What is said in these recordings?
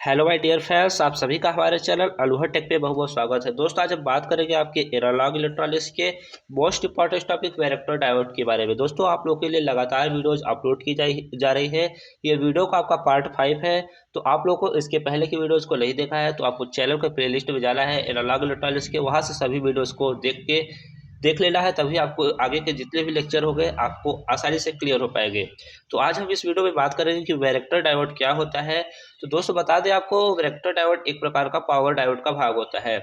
Hello my dear friends, आप सभी का हमारे चैनल अलूहर टेक पे बहुत बहुत स्वागत है। दोस्तों, आज हम बात करेंगे आपके एनालॉग इलेक्ट्रॉनिक्स के most important topic varactor diode के बारे में। दोस्तों, आप लोगों के लिए लगातार वीडियोज अपलोड की जा रही है। ये वीडियो का आपका पार्ट 5 है। तो आप लोगों को इसके पहले की वीडियोज़ को नहीं देखा है तो आपको चैनल के प्लेलिस्ट में जाना है एनालॉग इलेक्ट्रॉनिक्स के, वहाँ से सभी वीडियोज़ को देख लेना है। तभी आपको आगे के जितने भी लेक्चर हो गए आपको आसानी से क्लियर हो पाएंगे। तो आज हम इस वीडियो में बात करेंगे कि वैरेक्टर डायोड क्या होता है। तो दोस्तों, बता दें आपको, वैरेक्टर डायोड एक प्रकार का पावर डायोड का भाग होता है।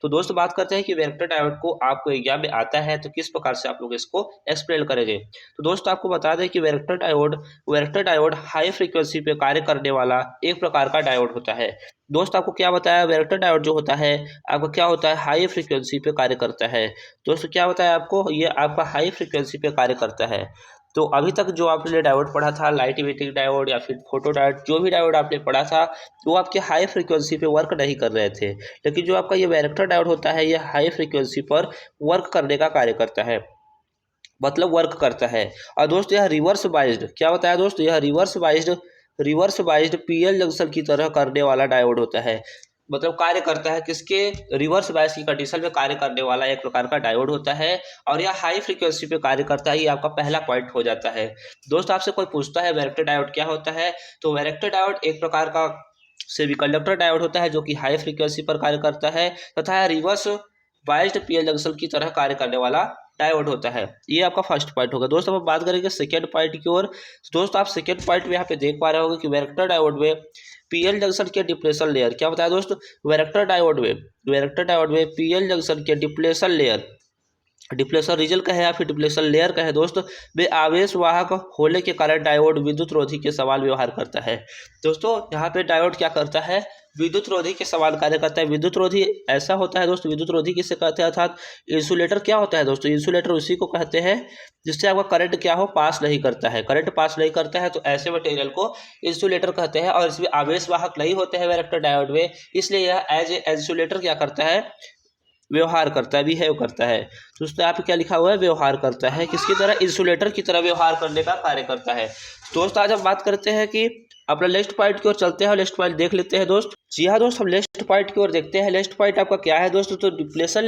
तो दोस्तों, बात करते हैं कि वैरेक्टर डायोड को आपको एग्जाम में आता है तो किस प्रकार से आप लोग इसको एक्सप्लेन करेंगे। तो दोस्तों, आपको बता दें कि वैरेक्टर डायोड हाई फ्रीक्वेंसी पे कार्य करने वाला एक प्रकार का डायोड होता है। दोस्त, आपको क्या बताया, वैरेक्टर डायोड जो होता है आपका क्या होता है, हाई फ्रीक्वेंसी पे कार्य करता है। दोस्तों, क्या बताया आपको, ये आपका हाई फ्रीक्वेंसी पे कार्य करता है। तो अभी तक जो आपने डायोड पढ़ा था, लाइट इमिटिंग डायोड या फिर फोटो डायोड, जो भी डायोड आपने पढ़ा था वो आपके हाई फ्रीक्वेंसी पे वर्क नहीं कर रहे थे। लेकिन जो आपका ये वैरेक्टर डायोड होता है ये हाई फ्रीक्वेंसी पर वर्क करने का कार्य करता है, मतलब वर्क करता है। और दोस्त, यह रिवर्स बाइज्ड, क्या बताया दोस्त, यह रिवर्स बाइज्ड पीएल जंक्शन की तरह करने वाला डायोड होता है। मतलब कार्य करता है किसके, रिवर्स बायस की कंडीशन में कार्य करने वाला एक प्रकार का डायोड होता है। और यह हाई फ्रीक्वेंसी पे कार्य करता है, ये आपका पहला पॉइंट हो जाता है। दोस्त, आपसे कोई पूछता है वैरेक्टर डायोड क्या होता है, तो वैरेक्टर डायोड एक प्रकार का सेमीकंडक्टर डायोड होता है जो कि हाई फ्रीक्वेंसी पर कार्य करता है तथा रिवर्स बायस्ड पीएल जंक्शन की तरह कार्य करने वाला डायोड होता है। ये आपका फर्स्ट पॉइंट होगा। दोस्त, अब हम बात करेंगे सेकेंड पॉइंट की ओर। दोस्त, आप सेकेंड पॉइंट में यहाँ पे देख पा रहे होंगे कि वैरेक्टर डायोड में पीएल जंक्शन के डिप्लेशन लेयर, क्या बताया दोस्त, वैरेक्टर डायोड में पीएल जंक्शन के डिप्लेशन रीजन का है या फिर डिप्लेशन लेयर का है दोस्त, वे आवेश वाहक होने के कारण डायोड विद्युत रोधी के समान व्यवहार करता है। दोस्तों, यहाँ पे डायोड क्या करता है, विद्युत रोधी के समान कार्य करता है। विद्युत रोधी ऐसा होता है दोस्त, विद्युत रोधी किसे कहते हैं, अर्थात इंसुलेटर क्या होता है दोस्तों, इंसुलेटर उसी को कहते हैं जिससे आपका करंट क्या हो, पास नहीं करता है, करंट पास नहीं करता है, तो ऐसे मटेरियल को इंसुलेटर कहते हैं। और इसमें आवेश वाहक नहीं होते हैं वैरेक्टर डायोड में, इसलिए यह एज ए इंसुलेटर क्या करता है, व्यवहार करता है, बिहेव करता है। तो उसमें आप क्या लिखा हुआ है, व्यवहार करता है, किसकी तरह, इंसुलेटर की तरह व्यवहार करने का कार्य करता है। दोस्त, आज हम बात करते हैं कि अपना लेफ्ट पॉइंट की ओर चलते हैं, लेफ्ट पॉइंट देख लेते हैं दोस्त। जी हाँ दोस्त, हम लेफ्ट पॉइंट की ओर देखते हैं। लेफ्ट पॉइंट आपका क्या है दोस्त, तो डिप्लेशन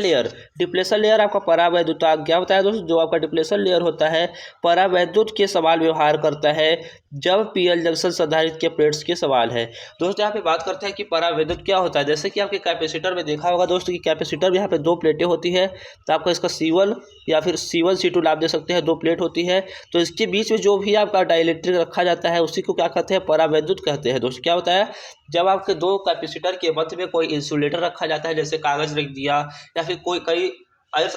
लेयर आपका परावैद्युत, क्या बताया दोस्त, जो आपका डिप्लेशन लेयर होता है परावैद्युत के समान व्यवहार करता है जब पीएल जंक्शन संधारित्र के प्लेट्स के सवाल है। दोस्त, यहाँ पे बात करते हैं कि परावैद्युत क्या होता है। जैसे कि आपके कैपेसिटर में देखा होगा दोस्तों कि कैपेसिटर में यहाँ पे दो प्लेटें होती है, तो आपका इसका C1 या फिर C1 C2 नाम दे सकते हैं, दो प्लेट होती है। तो इसके बीच में जो भी आपका डाइलेक्ट्रिक रखा जाता है उसी को क्या कहते हैं, परावैद्युत कहते हैं। दोस्तों, क्या होता है, जब आपके दो कैपेसिटर के मध्य में कोई इंसुलेटर रखा जाता है, जैसे कागज रख दिया या फिर कोई कई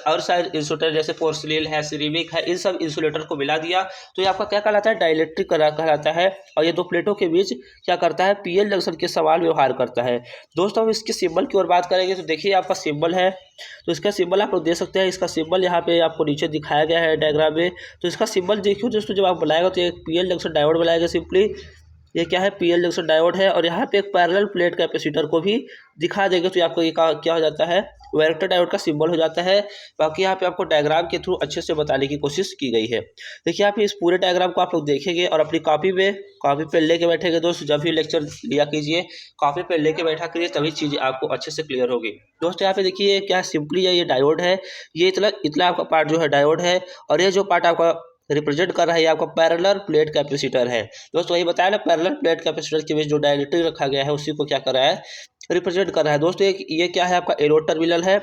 और सारे इंसुलेटर जैसे पोर्सिलिन है, सिरेमिक है, इन सब इंसुलेटर को मिला दिया तो ये आपका क्या कहलाता है, डाइलेक्ट्रिक कहलाता है। और ये दो प्लेटों के बीच क्या करता है, पीएल जंक्शन के समान व्यवहार करता है। दोस्तों, हम इसके सिंबल की ओर बात करेंगे तो देखिए आपका सिंबल है, तो इसका सिंबल आप लोग दे सकते हैं। इसका सिंबल यहाँ पे आपको नीचे दिखाया गया है डायग्राम में। तो इसका सिंबल देखिए दोस्तों, जब आप बनाएगा तो एक पीएल जंक्शन डायोड बनाएगा सिंपली। ये क्या है, पीएल जंक्शन डायोड है। और यहाँ पे एक पैरेलल प्लेट कैपेसिटर को भी दिखा देंगे तो आपको ये क्या हो जाता है, वैरेक्टर डायोड का सिंबल हो जाता है। बाकी यहाँ पे आपको डायग्राम के थ्रू अच्छे से बताने की कोशिश की गई है। देखिए, आप इस पूरे डायग्राम को आप लोग देखेंगे और अपनी कॉपी पे लेके बैठेंगे दोस्त। जब भी लेक्चर लिया कीजिए कॉपी पे लेके बैठा करिए, तभी चीज़ें आपको अच्छे से क्लियर होगी। दोस्त, यहाँ पे देखिए क्या सिंपली है, ये डायोड है, ये इतना आपका पार्ट जो है डायोड है। और ये जो पार्ट आपका रिप्रेजेंट कर रहा है ये आपका पैरेलल प्लेट कैपेसिटर है। दोस्तों, वही बताया ना, पैरेलल प्लेट कैपेसिटर के बीच जो डाइलेक्ट्रिक रखा गया है उसी को क्या कर रहा है, रिप्रेजेंट कर रहा है। दोस्तों, ये क्या है, आपका एनोड टर्मिनल है।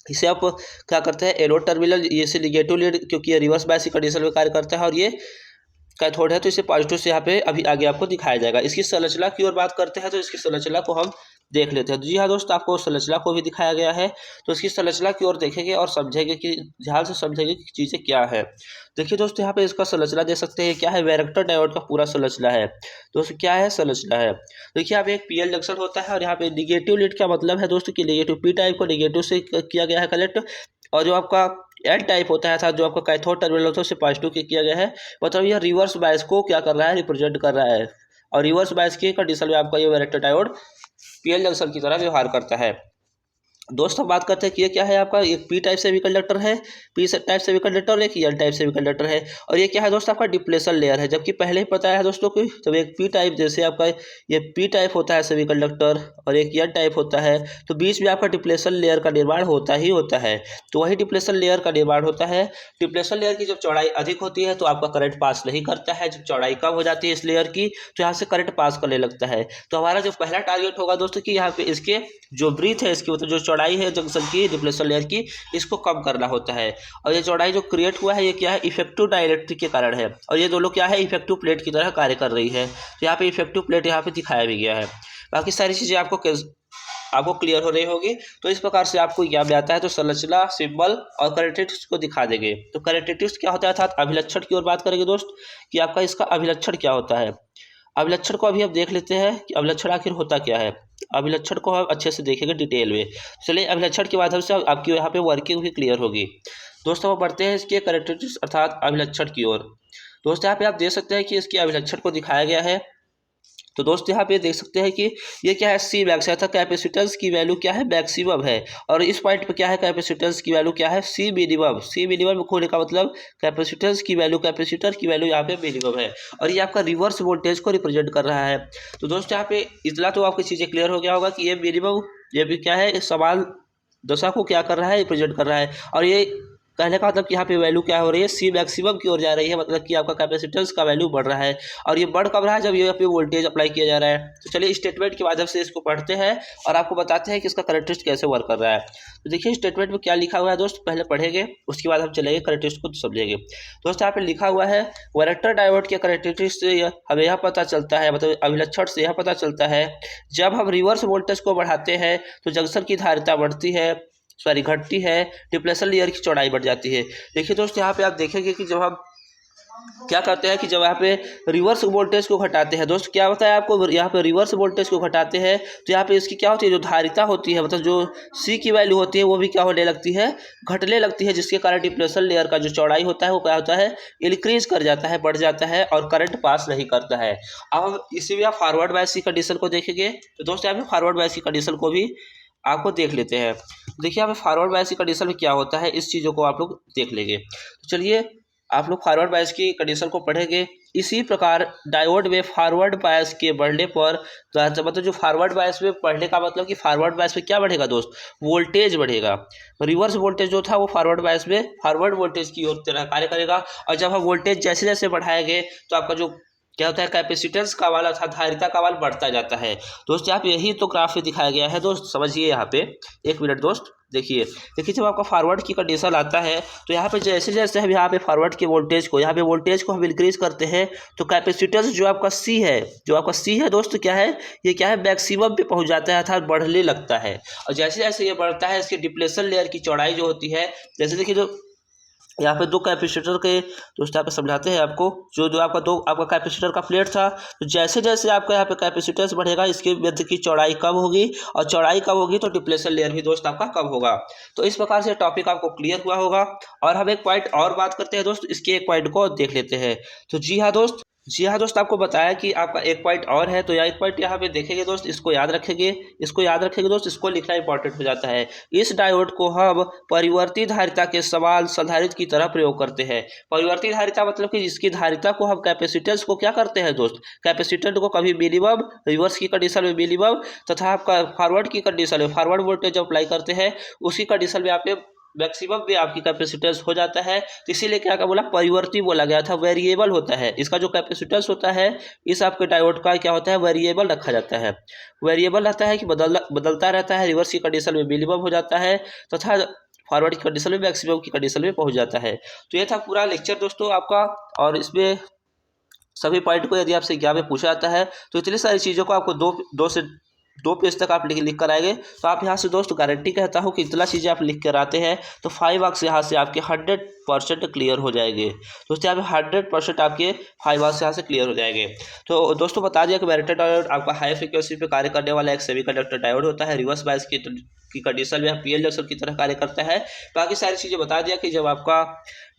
इसे आप क्या करते हैं, एनोड टर्मिनल, ये से निगेटिव लीड, क्योंकि ये रिवर्स बायस की कंडीशन में कार्य करता है। और ये कैथोड है तो इसे पॉजिटिव से यहाँ पे अभी आगे आपको दिखाया जाएगा। इसकी संरचना की ओर बात करते हैं तो इसकी संरचना को हम देख लेते हैं। जी हाँ दोस्त, आपको संरचना को भी दिखाया गया है, तो इसकी संरचना की ओर देखेंगे और समझेंगे कि ध्यान से समझेंगे कि चीज़ें क्या है। देखिए दोस्तों, यहाँ पे इसका संरचना दे सकते हैं, क्या है, वैरेक्टर डायोड का पूरा संरचना है। दोस्तों, क्या है, संरचना है। देखिए, यहाँ पे एक पीएल जंक्शन होता है और यहाँ पे निगेटिव लीड का मतलब है दोस्तों कि निगेटिव पी टाइप को निगेटिव से किया गया है कलेक्ट। और जो आपका एन टाइप होता है था, जो आपका कैथोड टर्मिनल होता है उसे पॉजिटिव के किया गया है। मतलब यह रिवर्स बायस को क्या कर रहा है, रिप्रेजेंट कर रहा है। और रिवर्स बायस की कंडीशन में आपका ये वैरेक्टर डायोड पीएल जंक्शन की तरह व्यवहार करता है। दोस्तों बात करते हैं कि ये क्या है आपका, एक पी टाइप सेमी कंडक्टर है, पी टाइप सेमी कंडक्टर और एक एन टाइप सेमी कंडक्टर है। और ये क्या है दोस्तों, आपका डिप्लेशन लेयर है। जबकि पहले ही बताया है दोस्तों कि जब एक पी टाइप, जैसे आपका ये पी टाइप होता है सेमी कंडक्टर और एक एन टाइप होता है, तो बीच में आपका डिप्लेशन लेयर का निर्माण होता ही होता है। तो वही डिप्लेशन लेयर का निर्माण होता है। डिप्लेशन लेयर की जब चौड़ाई अधिक होती है तो आपका करंट पास नहीं करता है, जब चौड़ाई कम हो जाती है इस लेयर की तो यहाँ से करंट पास करने लगता है। तो हमारा जो पहला टारगेट होगा दोस्तों कि यहाँ पे इसके जो ब्रीथ है, इसकी मतलब जो चौड़ाई है जंक्शन की डिप्लेशन लेयर की, इसको कम करना होता है। और ये चौड़ाई जो क्रिएट हुआ है ये क्या है, इफेक्टिव डाइलेक्ट्रिक के कारण है। और ये दोनों क्या है, इफेक्टिव प्लेट की तरह कार्य कर रही है। तो यहाँ पे इफेक्टिव प्लेट यहाँ पे दिखाया भी गया है। बाकी सारी चीज़ें आपको क्लियर हो रही होगी। तो इस प्रकार से आपको याद में आता है तो संरचना, सिंबल और कैरेक्टरिस्टिक्स को दिखा देंगे। तो कैरेक्टरिस्टिक्स क्या होता है, अर्थात अभिलक्षण की ओर बात करेंगे दोस्त कि आपका इसका अभिलक्षण क्या होता है। अभिलक्षण को अभी अब देख लेते हैं कि अभिलक्षण आखिर होता क्या है। अभिलक्षण को हम अच्छे से देखेंगे डिटेल में। चलिए अभिलक्षण के माध्यम से आपकी यहाँ पे वर्किंग भी क्लियर होगी। दोस्तों हम बढ़ते हैं इसके कैरेक्टरिस्टिक्स अर्थात अभिलक्षण की ओर। दोस्तों यहाँ पे आप देख सकते हैं कि इसके अभिलक्षण को दिखाया गया है। तो दोस्त यहाँ पे देख सकते हैं कि ये क्या है, सी मैक्स है, अर्थात कैपेसिटेंस की वैल्यू क्या है, मैक्सिमम है। और इस पॉइंट पे क्या है, कैपेसिटेंस की वैल्यू क्या है, सी मिनिमम। सी मिनिमम होने का मतलब कैपेसिटेंस की वैल्यू, कैपेसिटर की वैल्यू यहाँ पे मिनिमम है। और ये आपका रिवर्स वोल्टेज को रिप्रेजेंट कर रहा है। तो दोस्त यहाँ पे इतना तो आपकी चीज़ें क्लियर हो गया होगा कि ये मिनिमम, ये भी क्या है, सवाल दशा को क्या कर रहा है, रिप्रेजेंट कर रहा है। और ये कहने का मतलब कि यहाँ पे वैल्यू क्या हो रही है, सी मैक्सिमम की ओर जा रही है, मतलब कि आपका कैपेसिटेंस का वैल्यू बढ़ रहा है। और ये बढ़ कब रहा है, जब ये पे वोल्टेज अप्लाई किया जा रहा है। तो चलिए स्टेटमेंट के माध्यम से इसको पढ़ते हैं और आपको बताते हैं कि इसका कैरेक्टरिस्टिक कैसे वर्क कर रहा है। तो देखिए स्टेटमेंट में क्या लिखा हुआ है दोस्त, पहले पढ़ेंगे उसके बाद हम चलेंगे कैरेक्टरिस्टिक को समझेंगे। दोस्त यहाँ पे लिखा हुआ है, वैरेक्टर डायोड के कैरेक्टरिस्टिक से हमें यह पता चलता है, मतलब अभिलक्षण से यह पता चलता है, जब हम रिवर्स वोल्टेज को बढ़ाते हैं तो जंक्शन की धारिता बढ़ती है, सॉरी घटती है, डिप्लेशन लेयर की चौड़ाई बढ़ जाती है। देखिए दोस्त यहाँ पे आप देखेंगे कि जब हम क्या करते हैं कि जब यहाँ पे रिवर्स वोल्टेज को घटाते हैं, दोस्त क्या होता है आपको, यहाँ पे रिवर्स वोल्टेज को घटाते हैं तो यहाँ पे इसकी क्या होती है, जो धारिता होती है, मतलब जो सी की वैल्यू होती है वो भी क्या होने लगती है, घटने लगती है, जिसके कारण डिप्लेशन लेयर का जो चौड़ाई होता है वो क्या होता है, इंक्रीज कर जाता है, बढ़ जाता है और करंट पास नहीं करता है। अब हम इसी में फॉरवर्ड बायस की कंडीशन को देखेंगे। तो दोस्त यहाँ पे फॉरवर्ड बायस की कंडीशन को भी आपको देख लेते हैं। देखिए यहाँ पे फॉरवर्ड बायस की कंडीशन में क्या होता है, इस चीज़ों को आप लोग देख लेंगे। तो चलिए आप लोग फॉरवर्ड बायस की कंडीशन को पढ़ेंगे। इसी प्रकार डायोड में फॉरवर्ड बायस के बढ़ने पर, तो मतलब जो फॉरवर्ड बायस में बढ़ने का मतलब कि फॉरवर्ड बायस में क्या बढ़ेगा दोस्त, वोल्टेज बढ़ेगा। रिवर्स वोल्टेज जो था वो फॉरवर्ड बायस में फॉरवर्ड वोल्टेज की ओर तरह कार्य करेगा। और जब हम वोल्टेज जैसे जैसे बढ़ाएंगे तो आपका जो क्या होता है, कैपेसिटेंस का वाला था, धारिता का वाला बढ़ता जाता है। दोस्त यहाँ पे यही तो ग्राफ में दिखाया गया है। दोस्त समझिए यहाँ पे, एक मिनट दोस्त देखिए जब आपका फॉरवर्ड की कंडीशन आता है तो यहाँ पे जैसे जैसे हम यहाँ पे फॉरवर्ड के वोल्टेज को, यहाँ पे वोल्टेज को हम इंक्रीज करते हैं तो कैपेसिटेंस जो आपका सी है, दोस्त क्या है, ये क्या है, मैक्सिमम पे पहुँच जाता है, अर्थात बढ़ने लगता है। और जैसे जैसे ये बढ़ता है इसके डिप्लेशन लेयर की चौड़ाई जो होती है, जैसे देखिए जो यहाँ पे दो कैपेसिटर के दोस्त यहाँ पे समझाते हैं आपको, जो आपका कैपेसिटर का प्लेट था, तो जैसे जैसे आपका यहाँ पे कैपेसिटेंस बढ़ेगा इसके मध्य की चौड़ाई कम होगी, और चौड़ाई कम होगी तो डिप्लेशन लेयर भी दोस्त आपका कम होगा। तो इस प्रकार से टॉपिक आपको क्लियर हुआ होगा। और हम एक पॉइंट और बात करते हैं दोस्त, इसके एक पॉइंट को देख लेते हैं। तो जी हाँ दोस्त, आपको बताया कि आपका एक पॉइंट और है, तो यह एक पॉइंट यहाँ पे देखेंगे दोस्त, इसको याद रखेंगे दोस्त, इसको लिखना इंपॉर्टेंट हो जाता है। इस डायोड को हम परिवर्ती धारिता के समान संधारित्र की तरह प्रयोग करते हैं। परिवर्ती धारिता मतलब कि जिसकी धारिता को हम कैपेसिटेंस को क्या करते हैं दोस्त, कैपेसिटेंट को कभी मिनिमम, रिवर्स की कंडीशन में मिनिमम, तथा आपका फॉरवर्ड की कंडीशन में फॉरवर्ड वोल्टेज अप्लाई करते हैं उसी कंडीशन में आप मैक्सिमम भी आपकी कैपेसिटेंस हो जाता है। तो इसीलिए क्या बोला, परिवर्ती बोला गया था, वेरिएबल होता है इसका जो कैपेसिटेंस होता है, इस आपके डायोड का क्या होता है, वेरिएबल रखा जाता है। वेरिएबल रहता है कि बदलता रहता है, रिवर्स की कंडीशन में मिनिमम हो जाता है तथा फॉरवर्ड की कंडीशन में मैक्सिमम की कंडीशन में पहुंच जाता है। तो ये था पूरा लेक्चर दोस्तों आपका, और इसमें सभी पॉइंट को यदि आपसे एग्जाम में पूछा जाता है तो इतनी सारी चीज़ों को आपको दो पेज तक आप लिख कर आएंगे। तो आप यहाँ से दोस्त गारंटी कहता हूँ कि इतना चीज़ें आप लिख कर आते हैं तो 5 मार्क्स यहाँ से आपके 100% क्लियर हो जाएंगे। दोस्तों यहाँ पे 100% आपके 5 मार्क्स यहाँ से क्लियर हो जाएंगे। तो दोस्तों बता दिया कि वैरेक्टर डायोड आपका हाई फ्रिक्वेंसी पे कार्य करने वाला एक सेमीकंडक्टर डायोड होता है, रिवर्स बायस की कंडीशन में पीएन जंक्शन की तरह कार्य करता है। बाकी सारी चीज़ें बता दिया कि जब आपका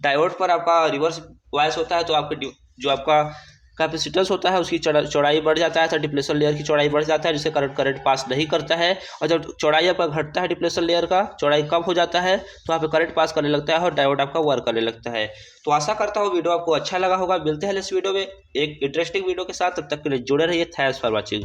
डायोड पर आपका रिवर्स बायस होता है तो आपके जो आपका कैपेसिटेंस होता है उसकी चौड़ाई बढ़ जाता है तो डिप्लेशन लेयर की चौड़ाई बढ़ जाता है, जिससे करंट पास नहीं करता है। और जब चौड़ाई आपका घटता है, डिप्लेशन लेयर का चौड़ाई कम हो जाता है, तो वहाँ पे करंट पास करने लगता है और डायोड आपका वर्क करने लगता है। तो आशा करता हूँ वीडियो आपको अच्छा लगा होगा। मिलते हैं इस वीडियो में एक इंटरेस्टिंग वीडियो के साथ, तब तक के लिए जुड़े रहिए। Thanks for watching.